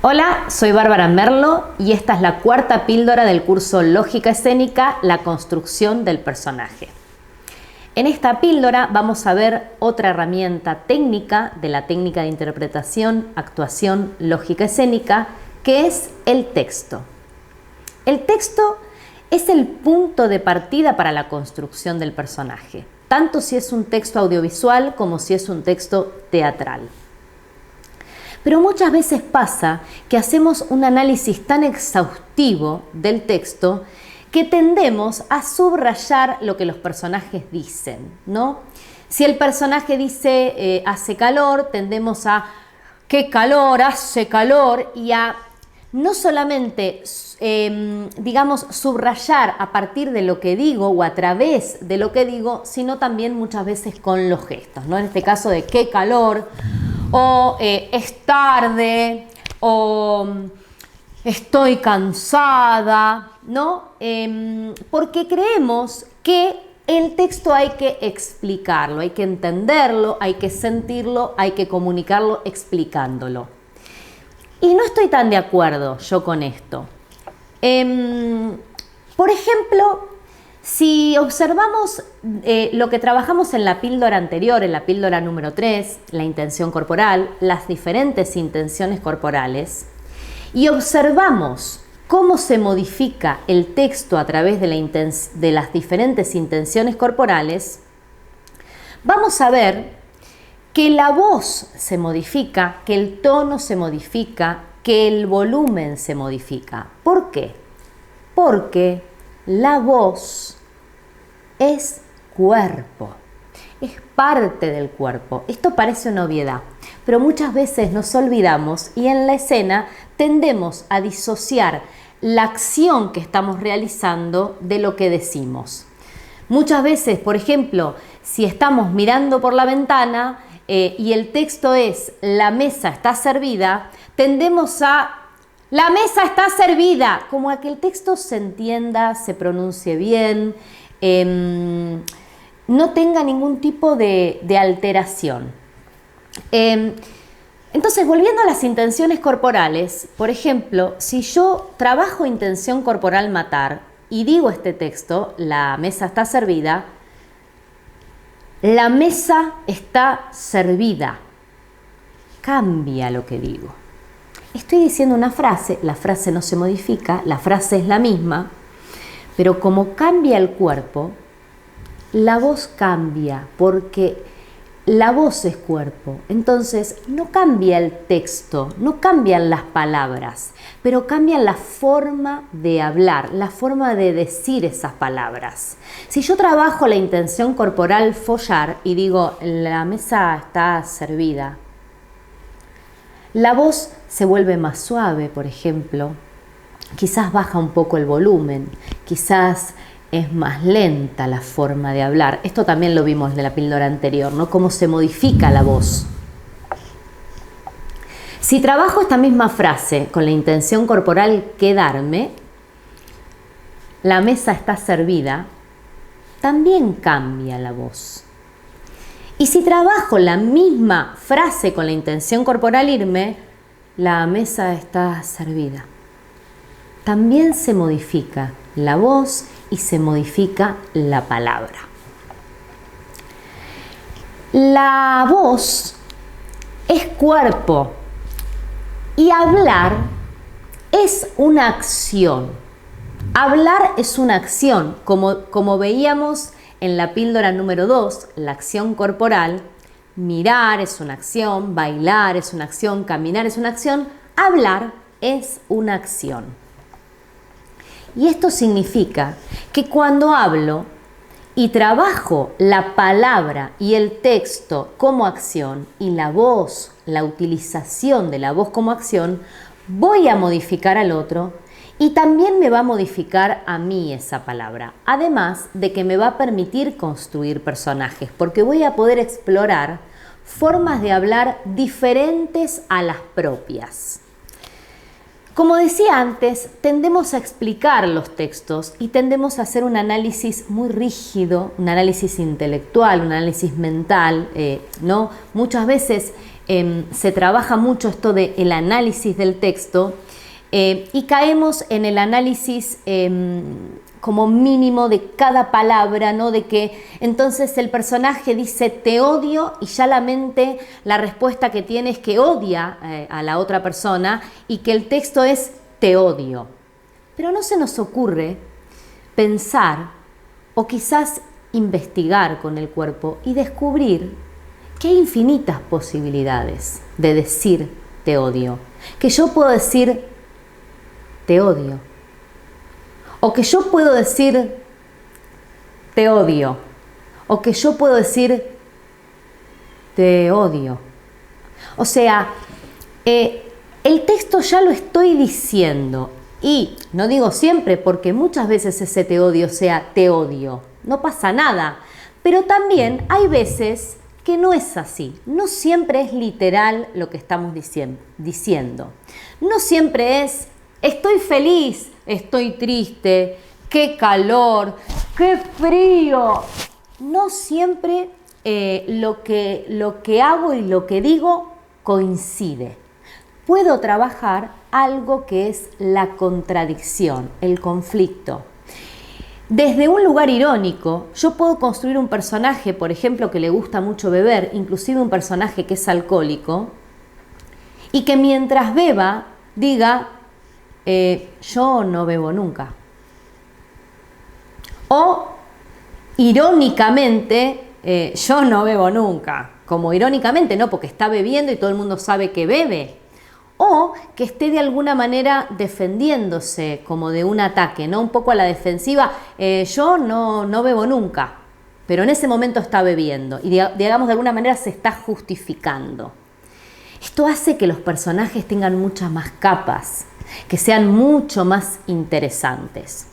Hola, soy Bárbara Merlo y esta es la cuarta píldora del curso Lógica Escénica, la construcción del personaje. En esta píldora vamos a ver otra herramienta técnica de la técnica de interpretación, actuación, lógica escénica, que es el texto. El texto es el punto de partida para la construcción del personaje, tanto si es un texto audiovisual como si es un texto teatral. Pero muchas veces pasa que hacemos un análisis tan exhaustivo del texto que tendemos a subrayar lo que los personajes dicen, ¿no? Si el personaje dice hace calor, tendemos a qué calor, hace calor, y a no solamente subrayar a partir de lo que digo o a través de lo que digo, sino también muchas veces con los gestos, ¿no? En este caso de qué calor, o es tarde, o estoy cansada, ¿no? Porque creemos que el texto hay que explicarlo, hay que entenderlo, hay que sentirlo, hay que comunicarlo explicándolo. Y no estoy tan de acuerdo yo con esto. Por ejemplo, si observamos lo que trabajamos en la píldora anterior, en la píldora número 3, la intención corporal, las diferentes intenciones corporales, y observamos cómo se modifica el texto a través de las diferentes intenciones corporales, vamos a ver que la voz se modifica, que el tono se modifica, que el volumen se modifica. ¿Por qué? Porque la voz es cuerpo, es parte del cuerpo. Esto parece una obviedad, pero muchas veces nos olvidamos y en la escena tendemos a disociar la acción que estamos realizando de lo que decimos. Muchas veces, por ejemplo, si estamos mirando por la ventana y el texto es la mesa está servida, tendemos a la mesa está servida, como a que el texto se entienda, se pronuncie bien, no tenga ningún tipo de alteración. Entonces, volviendo a las intenciones corporales, por ejemplo, si yo trabajo intención corporal matar y digo este texto, la mesa está servida, la mesa está servida, cambia lo que digo. Estoy diciendo una frase, la frase no se modifica, la frase es la misma, pero como cambia el cuerpo, la voz cambia, porque la voz es cuerpo. Entonces no cambia el texto, no cambian las palabras, pero cambia la forma de hablar, la forma de decir esas palabras. Si yo trabajo la intención corporal follar y digo la mesa está servida, la voz se vuelve más suave, por ejemplo, quizás baja un poco el volumen, quizás es más lenta la forma de hablar. Esto también lo vimos en la píldora anterior, ¿no? Cómo se modifica la voz. Si trabajo esta misma frase con la intención corporal quedarme, la mesa está servida, también cambia la voz. Y si trabajo la misma frase con la intención corporal irme, la mesa está servida, también se modifica la voz y se modifica la palabra. La voz es cuerpo y hablar es una acción. Hablar es una acción, como veíamos en la píldora número 2, la acción corporal. Mirar es una acción, bailar es una acción, caminar es una acción, hablar es una acción. Y esto significa que cuando hablo y trabajo la palabra y el texto como acción y la voz, la utilización de la voz como acción, voy a modificar al otro y también me va a modificar a mí esa palabra. Además de que me va a permitir construir personajes, porque voy a poder explorar formas de hablar diferentes a las propias. Como decía antes, tendemos a explicar los textos y tendemos a hacer un análisis muy rígido, un análisis intelectual, un análisis mental, ¿no? Muchas veces se trabaja mucho esto del análisis del texto y caemos en el análisis como mínimo de cada palabra, ¿no? De que entonces el personaje dice te odio y ya la mente, la respuesta que tiene es que odia a la otra persona y que el texto es te odio. Pero no se nos ocurre pensar o quizás investigar con el cuerpo y descubrir que hay infinitas posibilidades de decir te odio. Que yo puedo decir te odio. O que yo puedo decir te odio. O que yo puedo decir te odio. O sea, el texto ya lo estoy diciendo. Y no digo siempre, porque muchas veces ese te odio sea te odio. No pasa nada. Pero también hay veces que no es así. No siempre es literal lo que estamos diciendo. No siempre es estoy feliz, estoy triste, qué calor, qué frío. No siempre lo que hago y lo que digo coincide. Puedo trabajar algo que es la contradicción, el conflicto. Desde un lugar irónico, yo puedo construir un personaje, por ejemplo, que le gusta mucho beber, inclusive un personaje que es alcohólico, y que mientras beba diga, yo no bebo nunca. O, irónicamente, yo no bebo nunca. Como irónicamente, no, porque está bebiendo y todo el mundo sabe que bebe. O que esté de alguna manera defendiéndose como de un ataque, ¿no? Un poco a la defensiva, yo no bebo nunca, pero en ese momento está bebiendo y digamos de alguna manera se está justificando. Esto hace que los personajes tengan muchas más capas, que sean mucho más interesantes.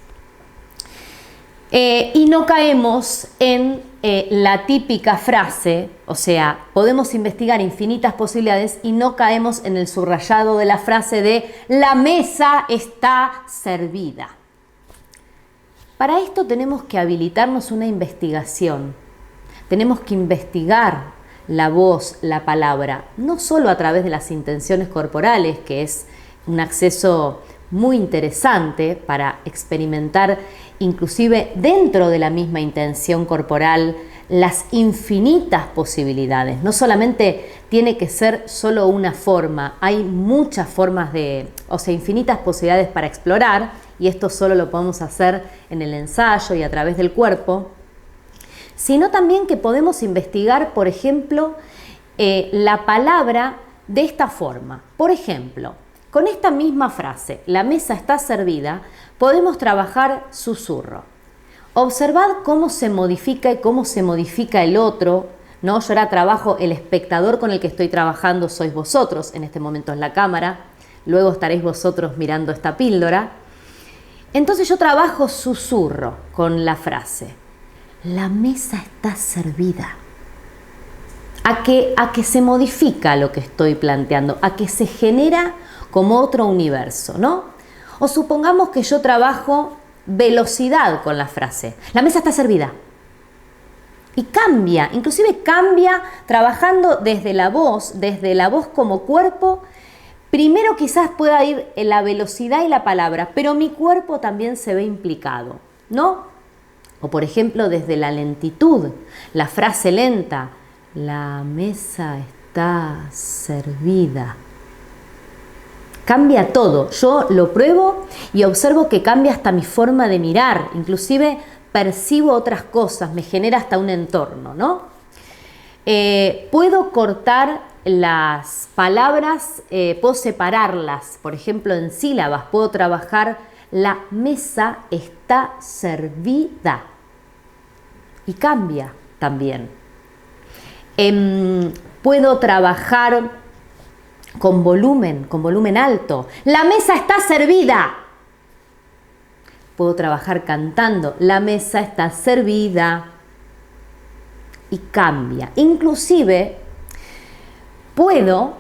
Y no caemos en la típica frase, o sea, podemos investigar infinitas posibilidades y no caemos en el subrayado de la frase de la mesa está servida. Para esto tenemos que habilitarnos una investigación. Tenemos que investigar la voz, la palabra, no solo a través de las intenciones corporales, que es un acceso muy interesante para experimentar inclusive dentro de la misma intención corporal las infinitas posibilidades. No solamente tiene que ser solo una forma, hay muchas formas infinitas posibilidades para explorar y esto solo lo podemos hacer en el ensayo y a través del cuerpo, sino también que podemos investigar, por ejemplo, la palabra de esta forma. Por ejemplo, con esta misma frase, la mesa está servida, podemos trabajar susurro. Observad cómo se modifica y cómo se modifica el otro, ¿no? Yo ahora trabajo, el espectador con el que estoy trabajando sois vosotros, en este momento es la cámara, luego estaréis vosotros mirando esta píldora. Entonces yo trabajo susurro con la frase, la mesa está servida. A que se modifica lo que estoy planteando, a que se genera como otro universo, ¿no? O supongamos que yo trabajo velocidad con la frase. La mesa está servida. Y cambia, inclusive cambia trabajando desde la voz como cuerpo. Primero quizás pueda ir en la velocidad y la palabra, pero mi cuerpo también se ve implicado, ¿no? O por ejemplo desde la lentitud, la frase lenta. La mesa está servida. Cambia todo. Yo lo pruebo y observo que cambia hasta mi forma de mirar. Inclusive percibo otras cosas, me genera hasta un entorno, ¿no? Puedo cortar las palabras, puedo separarlas, por ejemplo en sílabas, puedo trabajar la mesa está servida. Y cambia también. Puedo trabajar con volumen alto. La mesa está servida. Puedo trabajar cantando. La mesa está servida. Y cambia. Inclusive puedo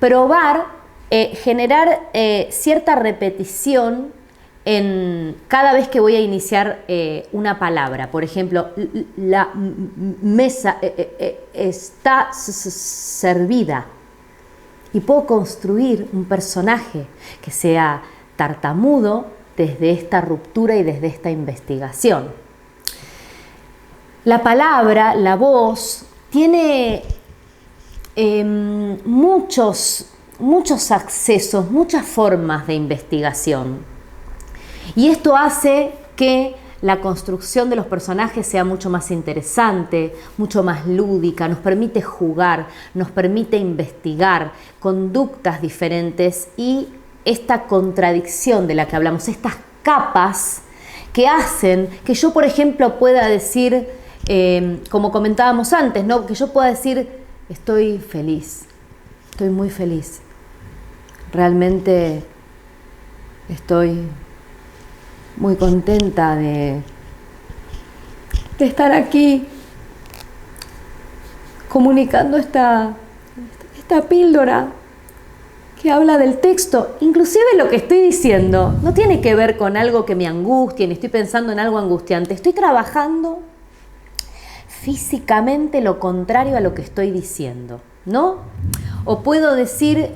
probar, generar cierta repetición cada vez que voy a iniciar una palabra. Por ejemplo, la mesa está servida. Y puedo construir un personaje que sea tartamudo desde esta ruptura y desde esta investigación. La palabra, la voz, tiene muchos accesos, muchas formas de investigación. Y esto hace que la construcción de los personajes sea mucho más interesante, mucho más lúdica, nos permite jugar, nos permite investigar conductas diferentes y esta contradicción de la que hablamos, estas capas que hacen que yo, por ejemplo, pueda decir, como comentábamos antes, ¿no? Que yo pueda decir, estoy feliz, estoy muy feliz, realmente estoy muy contenta de estar aquí comunicando esta píldora que habla del texto. Inclusive lo que estoy diciendo no tiene que ver con algo que me angustie, ni estoy pensando en algo angustiante. Estoy trabajando físicamente lo contrario a lo que estoy diciendo, ¿no? O puedo decir,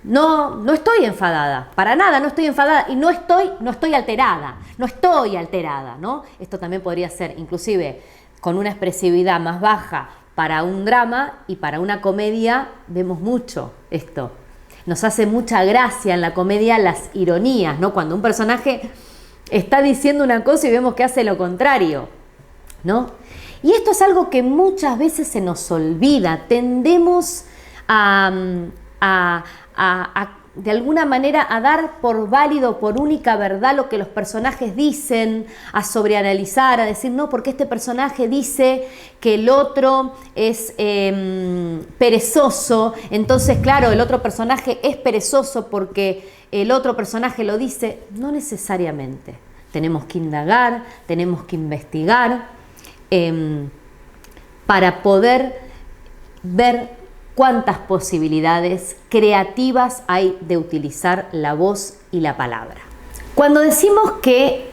no estoy enfadada, para nada no estoy enfadada y no estoy alterada, ¿no? Esto también podría ser inclusive con una expresividad más baja para un drama y para una comedia vemos mucho esto. Nos hace mucha gracia en la comedia las ironías, ¿no? Cuando un personaje está diciendo una cosa y vemos que hace lo contrario, ¿no? Y esto es algo que muchas veces se nos olvida, tendemos de alguna manera a dar por válido, por única verdad lo que los personajes dicen, a sobreanalizar, a decir, no, porque este personaje dice que el otro es perezoso, entonces claro, el otro personaje es perezoso porque el otro personaje lo dice. No necesariamente. Tenemos que indagar, tenemos que investigar para poder ver cuántas posibilidades creativas hay de utilizar la voz y la palabra. Cuando decimos que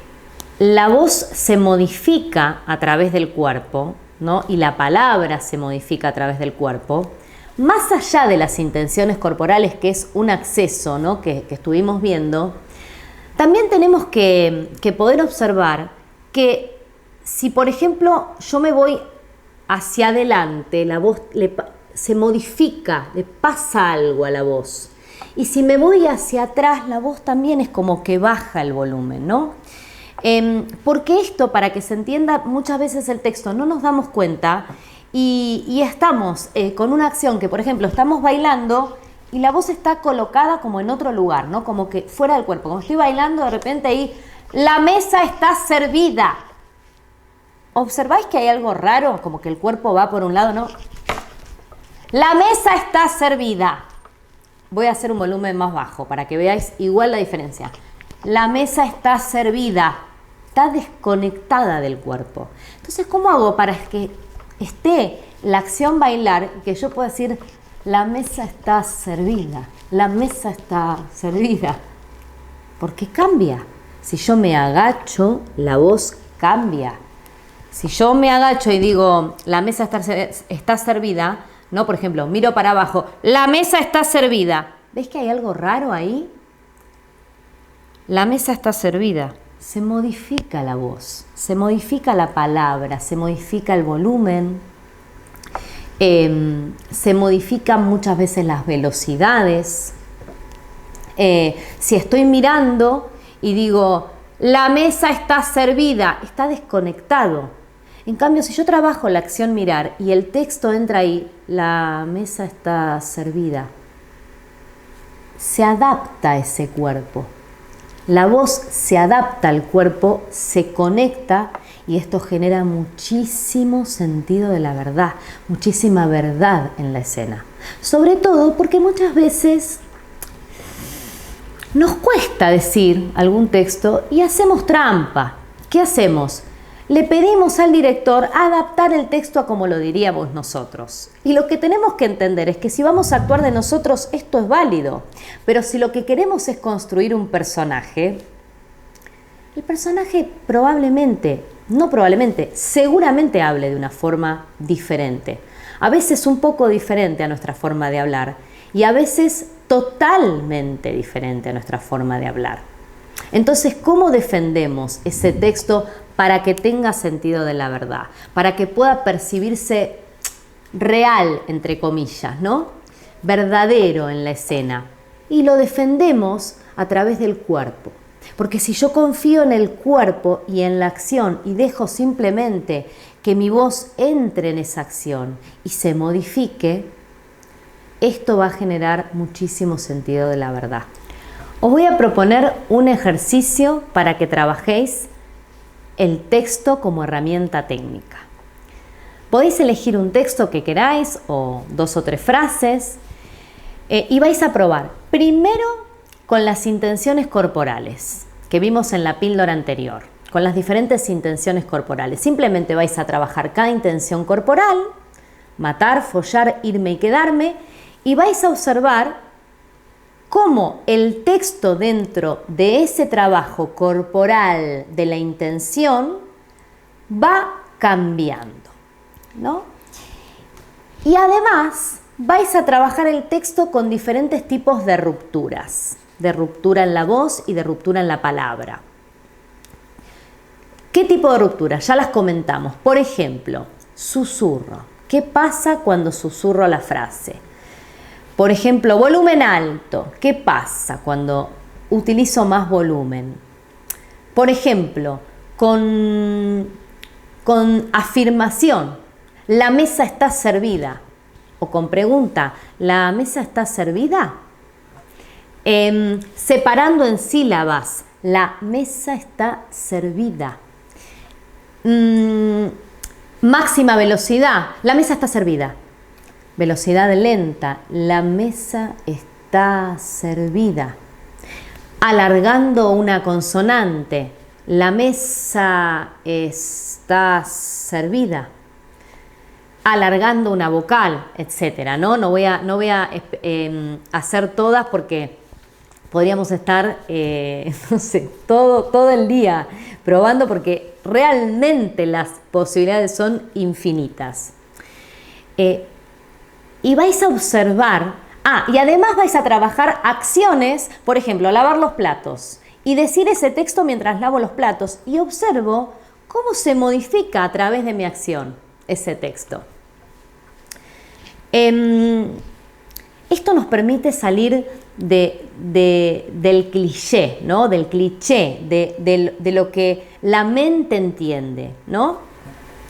la voz se modifica a través del cuerpo, ¿no? Y la palabra se modifica a través del cuerpo, más allá de las intenciones corporales, que es un acceso, ¿no? que estuvimos viendo, también tenemos que poder observar que si, por ejemplo, yo me voy hacia adelante, la voz se modifica, le pasa algo a la voz. Y si me voy hacia atrás, la voz también es como que baja el volumen, ¿no? Porque esto, para que se entienda muchas veces el texto, no nos damos cuenta y estamos con una acción que, por ejemplo, estamos bailando y la voz está colocada como en otro lugar, ¿no? Como que fuera del cuerpo. Como estoy bailando, de repente ahí, la mesa está servida. ¿Observáis que hay algo raro? Como que el cuerpo va por un lado, ¿no? La mesa está servida. Voy a hacer un volumen más bajo para que veáis igual la diferencia. La mesa está servida. Está desconectada del cuerpo. Entonces, ¿cómo hago para que esté la acción bailar y que yo pueda decir, la mesa está servida? La mesa está servida. Porque cambia. Si yo me agacho, la voz cambia. Si yo me agacho y digo, la mesa está servida, no, por ejemplo, miro para abajo, la mesa está servida. ¿Ves que hay algo raro ahí? La mesa está servida. Se modifica la voz, se modifica la palabra, se modifica el volumen, se modifican muchas veces las velocidades. Si estoy mirando y digo, la mesa está servida, está desconectado. En cambio, si yo trabajo la acción mirar y el texto entra ahí, la mesa está servida, se adapta a ese cuerpo. La voz se adapta al cuerpo, se conecta y esto genera muchísimo sentido de la verdad, muchísima verdad en la escena. Sobre todo porque muchas veces nos cuesta decir algún texto y hacemos trampa. ¿Qué hacemos? Le pedimos al director adaptar el texto a como lo diríamos nosotros. Y lo que tenemos que entender es que si vamos a actuar de nosotros, esto es válido. Pero si lo que queremos es construir un personaje, el personaje seguramente hable de una forma diferente. A veces un poco diferente a nuestra forma de hablar. y a veces totalmente diferente a nuestra forma de hablar. Entonces, ¿cómo defendemos ese texto para que tenga sentido de la verdad? Para que pueda percibirse real, entre comillas, ¿no? Verdadero en la escena. Y lo defendemos a través del cuerpo. Porque si yo confío en el cuerpo y en la acción y dejo simplemente que mi voz entre en esa acción y se modifique, esto va a generar muchísimo sentido de la verdad. Os voy a proponer un ejercicio para que trabajéis el texto como herramienta técnica. Podéis elegir un texto que queráis o 2 o 3 frases y vais a probar primero con las intenciones corporales que vimos en la píldora anterior, con las diferentes intenciones corporales. Simplemente vais a trabajar cada intención corporal, matar, follar, irme y quedarme, y vais a observar cómo el texto dentro de ese trabajo corporal de la intención va cambiando, ¿no? Y además vais a trabajar el texto con diferentes tipos de rupturas, de ruptura en la voz y de ruptura en la palabra. ¿Qué tipo de rupturas? Ya las comentamos. Por ejemplo, susurro. ¿Qué pasa cuando susurro la frase? Por ejemplo, volumen alto. ¿Qué pasa cuando utilizo más volumen? Por ejemplo, con afirmación. La mesa está servida. O con pregunta. ¿La mesa está servida? Separando en sílabas. La mesa está servida. Máxima velocidad. La mesa está servida. Velocidad lenta. La mesa está servida. Alargando una consonante. La mesa está servida. Alargando una vocal, etcétera, ¿no? No voy a hacer todas porque podríamos estar, no sé, todo el día probando porque realmente las posibilidades son infinitas. Y vais a observar, y además vais a trabajar acciones, por ejemplo, lavar los platos y decir ese texto mientras lavo los platos y observo cómo se modifica a través de mi acción ese texto. Esto nos permite salir del cliché, ¿no? Del cliché, de lo que la mente entiende, ¿no?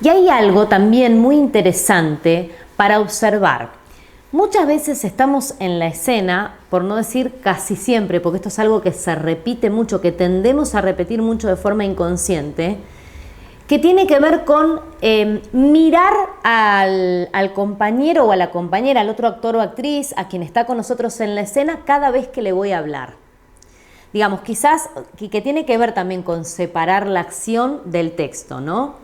Y hay algo también muy interesante para observar. Muchas veces estamos en la escena, por no decir casi siempre, porque esto es algo que se repite mucho, que tendemos a repetir mucho de forma inconsciente, que tiene que ver con mirar al compañero o a la compañera, al otro actor o actriz, a quien está con nosotros en la escena, cada vez que le voy a hablar. Digamos, quizás que tiene que ver también con separar la acción del texto, ¿no?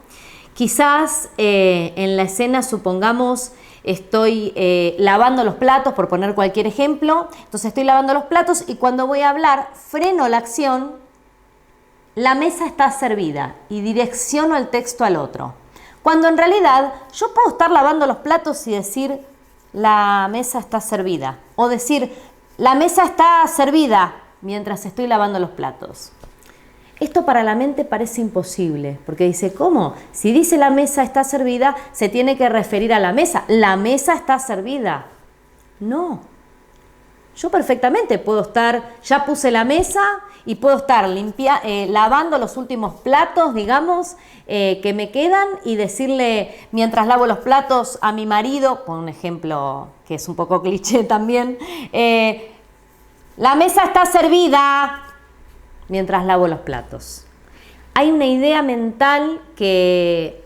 Quizás en la escena, supongamos, estoy lavando los platos, por poner cualquier ejemplo, entonces estoy lavando los platos y cuando voy a hablar, freno la acción. La mesa está servida y direcciono el texto al otro. Cuando en realidad yo puedo estar lavando los platos y decir la mesa está servida. O decir la mesa está servida mientras estoy lavando los platos. Esto para la mente parece imposible, porque dice, ¿cómo? Si dice la mesa está servida, se tiene que referir a la mesa. La mesa está servida. No. Yo perfectamente puedo estar, ya puse la mesa y puedo estar lavando los últimos platos, digamos, que me quedan y decirle, mientras lavo los platos a mi marido, con un ejemplo que es un poco cliché también, la mesa está servida mientras lavo los platos. Hay una idea mental que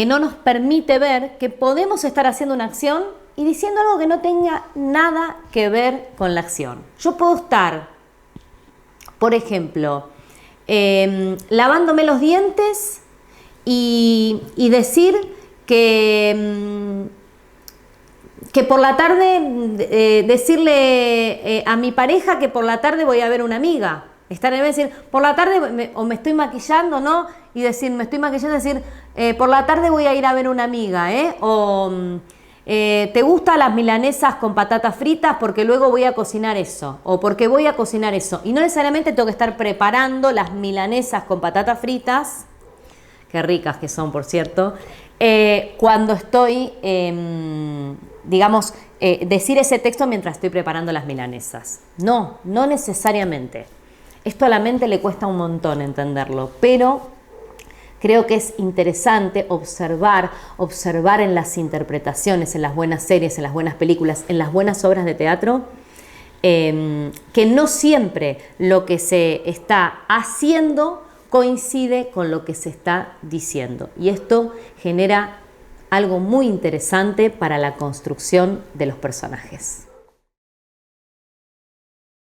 no nos permite ver que podemos estar haciendo una acción y diciendo algo que no tenga nada que ver con la acción. Yo puedo estar, por ejemplo, lavándome los dientes y decir que por la tarde, decirle a mi pareja que por la tarde voy a ver una amiga. Estar en vez de decir, por la tarde, me estoy maquillando, ¿no? Y decir, me estoy maquillando, decir, por la tarde voy a ir a ver una amiga, ¿eh? O ¿te gustan las milanesas con patatas fritas? Porque luego voy a cocinar eso, o porque voy a cocinar eso. Y no necesariamente tengo que estar preparando las milanesas con patatas fritas, qué ricas que son, por cierto, cuando estoy, digamos, decir ese texto mientras estoy preparando las milanesas. No, no necesariamente. Esto a la mente le cuesta un montón entenderlo, pero creo que es interesante observar en las interpretaciones, en las buenas series, en las buenas películas, en las buenas obras de teatro, que no siempre lo que se está haciendo coincide con lo que se está diciendo. Y esto genera algo muy interesante para la construcción de los personajes.